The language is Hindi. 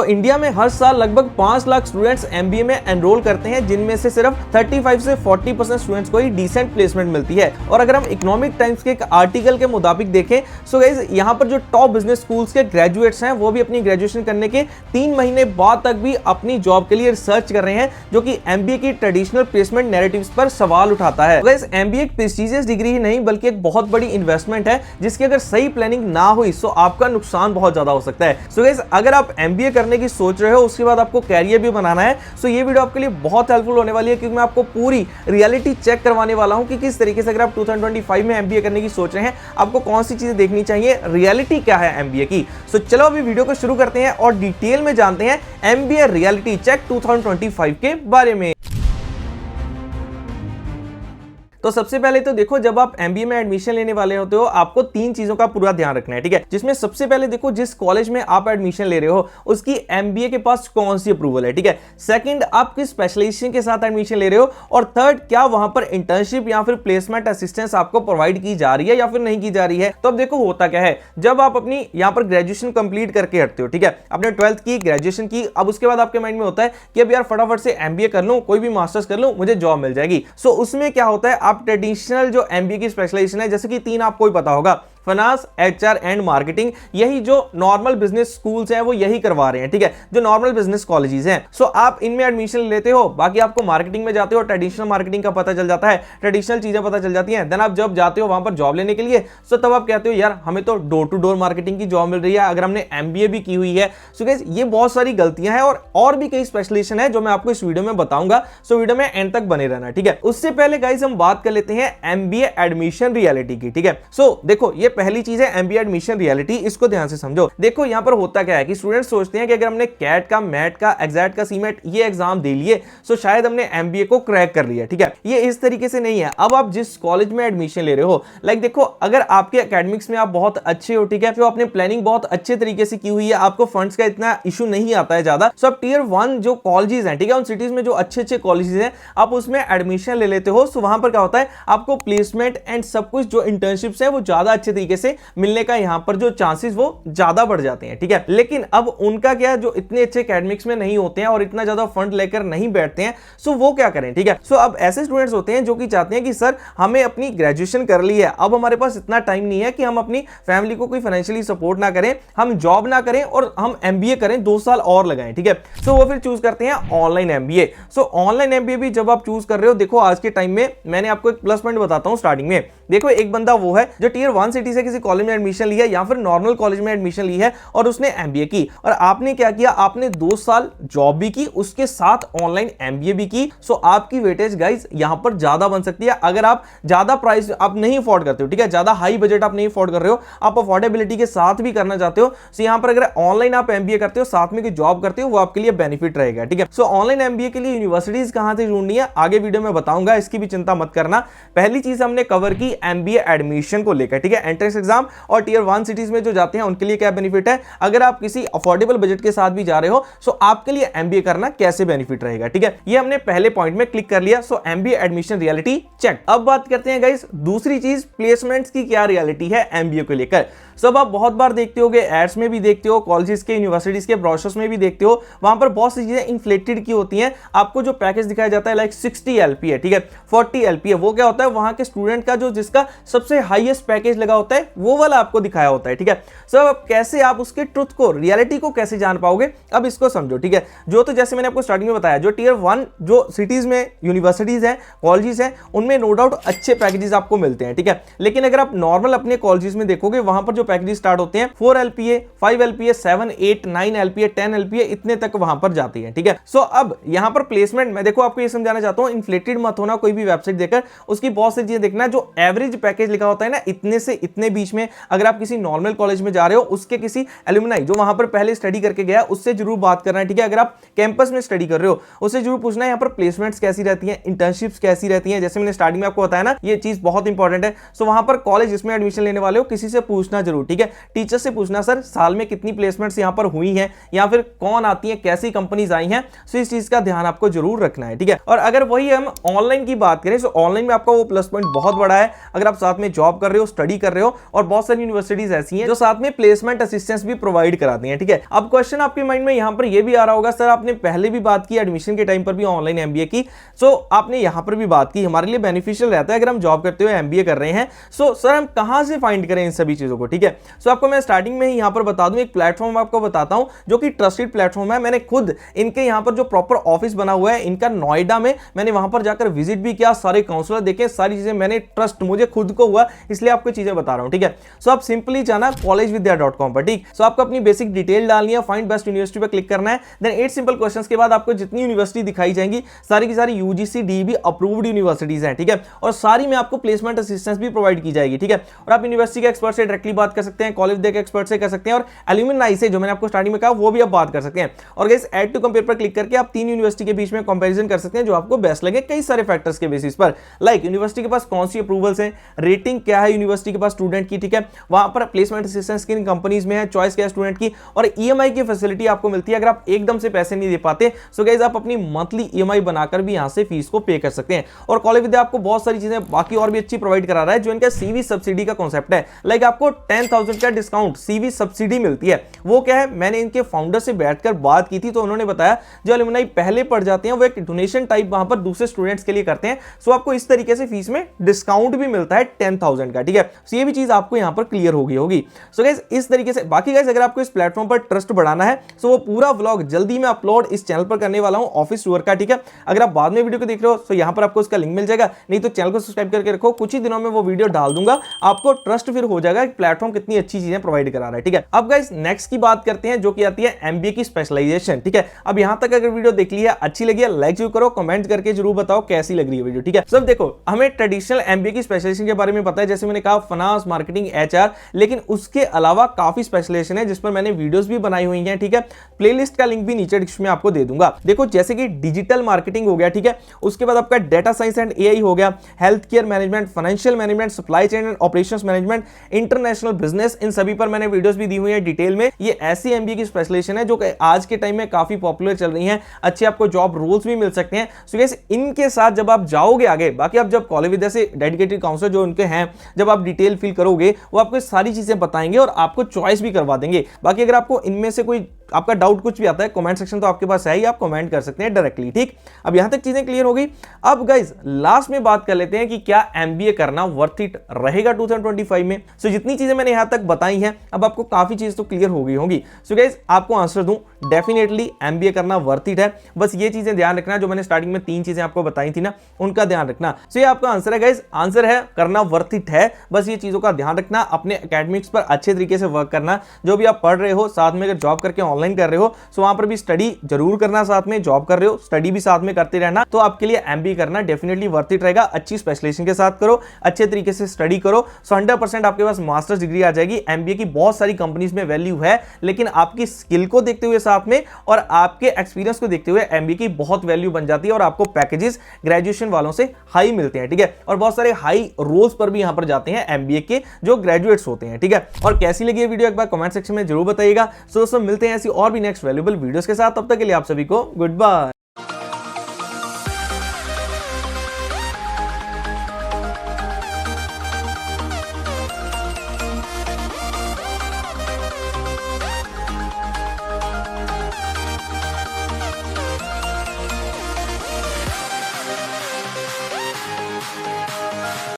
इंडिया में हर साल लगभग 5 लाख स्टूडेंट्स एमबीए में एनरोल करते हैं, जिनमें से सिर्फ 35 से 40% स्टूडेंट्स को ही डिसेंट प्लेसमेंट मिलती है। और अगर हम इकोनॉमिक टाइम्स के एक आर्टिकल के मुताबिक देखें, सो गाइस यहाँ पर जो टॉप बिजनेस स्कूल्स के ग्रेजुएट्स हैं वो भी अपनी ग्रेजुएशन करने के 3 महीने बाद तक भी अपनी जॉब के लिए रिसर्च कर रहे हैं, जो कि एमबीए की ट्रेडिशनल प्लेसमेंट नैरेटिव्स पर सवाल उठाता है। गाइस एमबीए एक प्रेस्टिजियस डिग्री ही नहीं बल्कि एक बहुत बड़ी इन्वेस्टमेंट है, जिसकी अगर सही प्लानिंग ना हुई सो आपका नुकसान बहुत ज्यादा हो सकता है। सो गाइस अगर आप एमबीए करने की सोच रहे हो, उसके बाद आपको कैरियर भी बनाना है, सो ये वीडियो आपके लिए बहुत हेल्पफुल होने वाली है, क्योंकि मैं आपको पूरी रियलिटी चेक करवाने वाला हूं कि किस तरीके से अगर आप 2025 में एमबीए करने की सोच रहे हैं, आपको कौन सी चीजें देखनी चाहिए, रियलिटी क्या है एमबीए की। सो चलो अभी वीडियो को शुरू करते हैं और डिटेल में जानते हैं एमबीए रियलिटी चेक 2025 के बारे में। तो सबसे पहले तो देखो, जब आप एमबीए में एडमिशन लेने वाले होते हो, आपको 3 चीजों का पूरा ध्यान रखना है, ठीक है। जिसमें सबसे पहले देखो, जिस कॉलेज में आप एडमिशन ले रहे हो उसकी एमबीए के पास कौन सी अप्रूवल है, ठीक है। सेकंड, आप किस स्पेशलाइजेशन के साथ एडमिशन ले रहे हो, और थर्ड, क्या वहां पर इंटर्नशिप या फिर प्लेसमेंट असिस्टेंस आपको प्रोवाइड की जा रही है या फिर नहीं की जा रही है। तो अब देखो होता क्या है, जब आप अपनी यहां पर ग्रेजुएशन कंप्लीट करके हटते हो, ठीक है, आपने 12th की, ग्रेजुएशन की, अब उसके बाद आपके माइंड में होता है कि अब यार फटाफट से एमबीए कर लूं, कोई भी मास्टर्स कर लूं, मुझे जॉब मिल जाएगी। सो उसमें क्या होता है, आप ट्रेडिशनल जो एमबीए की स्पेशलाइजेशन है, जैसे कि 3 आपको ही पता होगा, फाइनेंस, एचआर एंड मार्केटिंग, यही जो नॉर्मल बिजनेस स्कूल्स हैं वो यही करवा रहे हैं, ठीक है, जो नॉर्मल बिजनेस कॉलेजेस हैं। सो आप इनमें एडमिशन लेते हो, बाकी आपको मार्केटिंग में जाते हो, ट्रेडिशनल मार्केटिंग का पता चल जाता है, ट्रेडिशनल चीजें पता चल जाती हैं। देन आप जब जाते हो वहां पर जॉब लेने के लिए, सो तब आप कहते हो यार हमें तो डोर टू डोर मार्केटिंग की जॉब मिल रही है, अगर हमने एमबीए भी की हुई है। सो गाइस ये बहुत सारी गलतियां हैं, और भी कई स्पेशलाइजेशन है जो मैं आपको इस वीडियो में बताऊंगा। सो वीडियो में एंड तक बने रहना, ठीक है। उससे पहले गाइस हम बात कर लेते हैं एमबीए एडमिशन रियलिटी की, ठीक है। सो देखो, ये पहली चीज है एमबीए एडमिशन रियलिटी, इसको ध्यान से समझो। देखो यहां पर होता क्या है कि स्टूडेंट्स सोचते हैं कि अगर हमने कैट का, मैट का, एग्जैक्ट का, सीमेट ये एग्जाम दे लिए, सो शायद हमने एमबीए को क्रैक कर लिया, ठीक है। ये इस तरीके से नहीं है। अब आप जिस कॉलेज में एडमिशन ले रहे हो, लाइक देखो, अगर आपके एकेडमिक्स में आप बहुत अच्छे हो, ठीक है, तो आपने प्लानिंग बहुत अच्छे तरीके से की हुई है, आपको फंड्स का इतना इशू नहीं आता है ज्यादा, सो आप टियर 1 जो कॉलेजेस हैं, ठीक है, उन सिटीज में जो अच्छे अच्छे कॉलेजेस हैं, आप उसमें एडमिशन ले लेते हो। सो वहां पर क्या होता है, आपको प्लेसमेंट एंड सब कुछ जो इंटर्नशिप्स है वो ज्यादा अच्छे तरीके से मिलने का यहां पर जो चांसेस वो ज्यादा बढ़ जाते हैं, ठीक है। लेकिन अब उनका क्या, जो इतने अच्छे एकेडमिक्स में नहीं होते हैं और इतना ज्यादा फंड लेकर नहीं बैठते हैं, सो वो क्या करें, ठीक है। सो अब ऐसे स्टूडेंट्स होते हैं जो कि चाहते हैं कि सर हमें अपनी ग्रेजुएशन कर ली है, अब हमारे पास इतना टाइम नहीं है कि हम अपनी फैमिली को कोई फाइनेंशियली सपोर्ट ना करें, हम जॉब ना करें और हम एमबीए करें, 2 साल और लगाएं, ठीक है। सो वो फिर चूज करते हैं ऑनलाइन एमबीए। सो ऑनलाइन एमबीए भी जब आप चूज कर रहे हो, देखो आज के टाइम में मैंने आपको एक प्लस पॉइंट बताता हूं स्टार्टिंग में। देखो एक बंदा वो है जो टियर 1 सिटी से किसी कॉलेज में एडमिशन लिया या फिर नॉर्मल कॉलेज में एडमिशन ली है और उसने एमबीए की, और आपने क्या किया, आपने 2 साल जॉब भी की, उसके साथ ऑनलाइन एमबीए भी की। सो आपकी वेटेज गाइस यहां पर ज्यादा बन सकती है। अगर आप ज्यादा प्राइस आप नहीं अफोर्ड करते हो, ठीक है, ज्यादा हाई बजट आप नहीं अफोर्ड कर रहे हो, आप अफोर्डेबिलिटी के साथ भी करना चाहते हो, सो यहां पर अगर ऑनलाइन आप एमबीए करते हो साथ में की जॉब करते हो, वो आपके लिए बेनिफिट रहेगा, ठीक है। सो ऑनलाइन एमबीए के लिए यूनिवर्सिटीज कहां से ढूंढनी है, आगे वीडियो में बताऊंगा, इसकी भी चिंता मत करना। पहली चीज हमने कवर की एमबीए एडमिशन को लेकर, ठीक है, एंट्रेंस एग्जाम और टियर 1 सिटीज में जो जाते हैं उनके लिए क्या बेनिफिट है, अगर आप किसी अफोर्डेबल बजट के साथ भी जा रहे हो, सो आपके लिए एमबीए करना कैसे बेनिफिट रहेगा, ठीक है। ये हमने पहले पॉइंट में क्लिक कर लिया। सो एमबीए एडमिशन रियलिटी चेक। अब बात करते हैं गाइस दूसरी चीज, प्लेसमेंट्स की क्या रियलिटी है एमबीए को लेकर। सब आप बहुत बार देखते होगे, एड्स में भी देखते हो, कॉलेजेस के, यूनिवर्सिटीज के ब्रोशर्स में भी देखते हो, वहां पर बहुत सी चीजें इन्फ्लेटेड की होती हैं। आपको जो पैकेज दिखाया जाता है लाइक 60 एलपी है, ठीक है, 40 एलपी है, वो क्या होता है, वहां के स्टूडेंट का जो जिसका सबसे हाईएस्ट पैकेज लगा होता है वो वाला आपको दिखाया होता है, ठीक है। सब अब कैसे आप उसके ट्रुथ को, रियलिटी को कैसे जान पाओगे, अब इसको समझो, ठीक है। जो तो जैसे मैंने आपको स्टार्टिंग में बताया, जो टियर 1 जो सिटीज में यूनिवर्सिटीज हैं, कॉलेजेस हैं, उनमें नो डाउट अच्छे पैकेजेस आपको मिलते हैं, ठीक है। लेकिन अगर आप नॉर्मल अपने कॉलेजेस में देखोगे, वहां पर जो पैकेजेस स्टार्ट होते हैं 4 एलपीए, 5 एलपीए, 7, 8, 9 एलपीए, 10 एलपीए, इतने तक वहां पर जाती है, ठीक है। सो अब यहां पर प्लेसमेंट मैं देखो आपको ये समझाना चाहता हूं, इन्फ्लेटेड मत होना कोई भी वेबसाइट देखकर, उसकी बहुत सी चीजें देखना। जो एवरेज पैकेज लिखा होता है ना, इतने से इतने बीच में, अगर आप किसी नॉर्मल कॉलेज में जा रहे हो, उसके किसी एलुमनाई जो वहां पर पहले स्टडी करके गया, उससे जरूर बात करना है, ठीक है। अगर आप कैंपस में स्टडी कर रहे हो, उससे जरूर पूछना है यहाँ पर प्लेसमेंट्स कैसी रहती हैं, इंटर्नशिप्स कैसी रहती हैं। जैसे मैंने स्टार्टिंग में आपको बताया ना, ये चीज बहुत इंपॉर्टेंट है। सो वहां पर कॉलेज जिसमें एडमिशन लेने वाले हो, किसी से पूछना जरूर, ठीक है। टीचर से पूछना, सर साल में कितनी प्लेसमेंट्स यहाँ पर हुई हैं, या फिर कौन आती है, कैसी कंपनीज आई हैं। सो इस चीज का ध्यान आपको जरूर रखना है, ठीक है। और अगर वही हम ऑनलाइन की बात करें, सो ऑनलाइन में आपका वो प्लस पॉइंट बहुत बड़ा है। अगर आप साथ में जॉब कर रहे हो, स्टडी कर रहे हो, और बहुत सारी यूनिवर्सिटीज ऐसी हैं जो साथ में प्लेसमेंट असिस्टेंस भी प्रोवाइड कराती हैं, ठीक है। अब क्वेश्चन आपके माइंड में यहां पर यह भी आ रहा होगा, सर आपने पहले भी बात की एडमिशन के टाइम पर भी ऑनलाइन एमबीए की, सो आपने यहां पर भी बात की हमारे लिए बेनिफिशियल रहता है अगर हम जॉब करते हुए एमबीए कर रहे हैं, सो सर हम कहां से फाइंड करें इन सभी चीजों को, ठीक है। सो आपको मैं स्टार्टिंग में ही यहां पर बता दूं, एक प्लेटफॉर्म आपको बताता हूं जो कि ट्रस्टेड प्लेटफॉर्म है। मैंने खुद इनके यहां पर जो प्रॉपर ऑफिस बना हुआ है इनका नोएडा में, मैंने वहां पर जाकर विजिट भी किया, सारे काउंसलर देखे, सारी चीजें मैंने ट्रस्ट मुझे खुद को हुआ, इसलिए आपको चीजें बता रहा हूं, ठीक है। सो आप सिंपली जाना collegevidya.com पर, ठीक। सो आपको अपनी बेसिक डिटेल डालनी है, फाइंड बेस्ट यूनिवर्सिटी पर क्लिक करना है, देन 8 सिंपल क्वेश्चंस के बाद आपको जितनी यूनिवर्सिटी दिखाई जाएंगी सारी की सारी यूजीसी डीबी अप्रूव्ड यूनिवर्सिटीज हैं, ठीक है, और सारी में आपको प्लेसमेंट असिस्टेंस भी प्रोवाइड की जाएगी, ठीक है। और आप यूनिवर्सिटी के एक्सपर्ट से डायरेक्टली बात कर सकते हैं, कॉलेज विद्या के एक्सपर्ट से कर सकते हैं, और एल्यूमिनाई से जो मैंने आपको स्टार्टिंग में कहा वो भी आप बात कर सकते हैं। और गाइस ऐड टू कंपेयर पर क्लिक करके आप 3 यूनिवर्सिटी के बीच में कंपैरिजन कर सकते हैं जो आपको बेस्ट लगे कई सारे फैक्टर्स के बेसिस पर, लाइक यूनिवर्सिटी के पास कौन सी अप्रूवल्स हैं, रेटिंग क्या है यूनिवर्सिटी के पास स्टूडेंट की, ठीक है, वहां पर प्लेसमेंट असिस्टेंस किन कंपनीज में है, चॉइस क्या है स्टूडेंट की, और ईएमआई की फैसिलिटी आपको मिलती है अगर आप एकदम से पैसे नहीं दे पाते, सो गाइस आप अपनी मंथली ईएमआई बनाकर भी यहां से फीस को पे कर सकते हैं। और कॉलेज विद्या आपको बहुत सारी चीजें बाकी और भी अच्छी प्रोवाइड करा रहा है, जो इनका सीवी सब्सिडी का कॉन्सेप्ट है, लाइक आपको 10,000 का डिस्काउंट सीवी सब्सिडी मिलती है। वो क्या है, मैंने इनके फाउंडर से बैठकर बात की थी तो उन्होंने बताया जो एलुमनाई पहले पढ़ जाते हैं वो एक डोनेशन टाइप वहां पर दूसरे स्टूडेंट्स के लिए करते हैं, सो आपको इस तरीके से फीस में डिस्काउंट भी मिलता है 10,000 का, ठीक है। सो ये भी चीज आपको यहां पर क्लियर होगी। सो गाइस इस तरीके से, बाकी गाइस अगर आपको इस प्लेटफॉर्म पर ट्रस्ट बढ़ाना है सो वो पूरा व्लॉग जल्दी मैं अपलोड इस चैनल पर करने वाला हूं ऑफिस टूर का, ठीक है। अगर आप बाद में वीडियो को देख रहे हो तो यहां पर आपको इसका लिंक मिल जाएगा, नहीं तो चैनल को सब्सक्राइब करके रखो, कुछ ही दिनों में वो वीडियो डाल दूंगा, आपको ट्रस्ट फिर हो जाएगा प्लेटफॉर्म कितनी अच्छी चीजें प्रोवाइड करा रहा है, ठीक है। अब गाइस नेक्स्ट की बात करते हैं जो कि आती है एमबीए की स्पेशलाइजेशन, ठीक है। अब यहां तक अगर वीडियो देख ली है, अच्छी लगी है, लाइक जरूर करो, कमेंट करके जरूर बताओ कैसी लग रही है वीडियो, ठीक है। सब देखो हमें ट्रेडिशनल एमबीए की स्पेशलाइजेशन के बारे में पता है, जैसे मैंने कहा फाइनेंस, मार्केटिंग, एचआर, लेकिन उसके अलावा काफी स्पेशलाइजेशन है जिस पर मैंने वीडियोस भी बनाई हुई हैं, ठीक है। प्लेलिस्ट का लिंक भी नीचे डिस्क्रिप्शन में आपको दे दूंगा। देखो जैसे कि डिजिटल मार्केटिंग हो गया, ठीक है, उसके बाद आपका डेटा साइंस एंड एआई हो गया, health care management, financial management, supply chain and operations management, international business, इन सभी पर मैंने वीडियोस भी दी हुई है डिटेल में। ये ऐसी एमबीए की स्पेशलाइजेशन है जो आज के टाइम में काफी पॉपुलर चल रही है, अच्छे आपको जॉब रोल्स भी मिल सकते हैं। सो गाइस इनके साथ जब आप जाओगे आगे, बाकी आप जब कॉलेज विद्या से डेडिकेटेड काउंसलर जो उनके हैं, जब आप डिटेल फिल करोगे वो आपको सारी चीजें बताएंगे और आपको चॉइस भी करवा देंगे। बाकी अगर आपको इनमें से कोई आपका डाउट कुछ भी आता है, कमेंट सेक्शन तो आपके पास है ही, आप कमेंट कर सकते हैं डायरेक्टली, ठीक। अब यहां तक चीजें क्लियर हो गई। अब गाइस लास्ट में बात कर लेते हैं कि क्या एमबीए करना वर्थ इट रहेगा 2025 में। सो जितनी चीजें मैंने यहां तक बताई हैं, अब आपको काफी चीज तो क्लियर हो गई होंगी। सो गाइस आपको आंसर दूं, डेफिनेटली एमबीए करना वर्थ इट है, बस ये चीजें ध्यान रखना जो मैंने स्टार्टिंग में 3 चीजें आपको बताई थी ना, उनका ध्यान रखना। सो ये आपका आंसर है गाइस, आंसर है करना वर्थ इट है, बस ये चीजों का ध्यान रखना, अपने एकेडमिक्स पर अच्छे तरीके से वर्क करना, जो भी आप पढ़ रहे हो, साथ में अगर जॉब करके ऑनलाइन कर रहे हो सो वहां पर भी स्टडी जरूर करना, साथ में जॉब कर रहे हो स्टडी भी साथ में करते रहना, तो आपके लिए एमबीए करना डेफिनेटली वर्थ इट रहेगा। अच्छी स्पेशलाइजेशन के साथ करो, अच्छे तरीके से स्टडी करो, सो 100% आपके पास मास्टर्स डिग्री आ जाएगी। एमबीए की बहुत सारी कंपनीज में वैल्यू है, लेकिन आपकी स्किल को देखते हुए साथ में और आपके एक्सपीरियंस को देखते हुए एमबीए की बहुत वैल्यू बन जाती है और आपको पैकेजेस ग्रेजुएशन वालों से हाई मिलते हैं, ठीक है। और बहुत सारे हाई रोल्स पर भी यहां पर जाते हैं एमबीए के जो ग्रेजुएट्स होते हैं, ठीक है। और कैसी लगी ये वीडियो एक बार कमेंट सेक्शन में जरूर बताइएगा। सो दोस्तों मिलते हैं ऐसी और भी नेक्स्ट वैल्यूएबल वीडियोस के साथ, तब तक के लिए आप सभी को गुड बाय।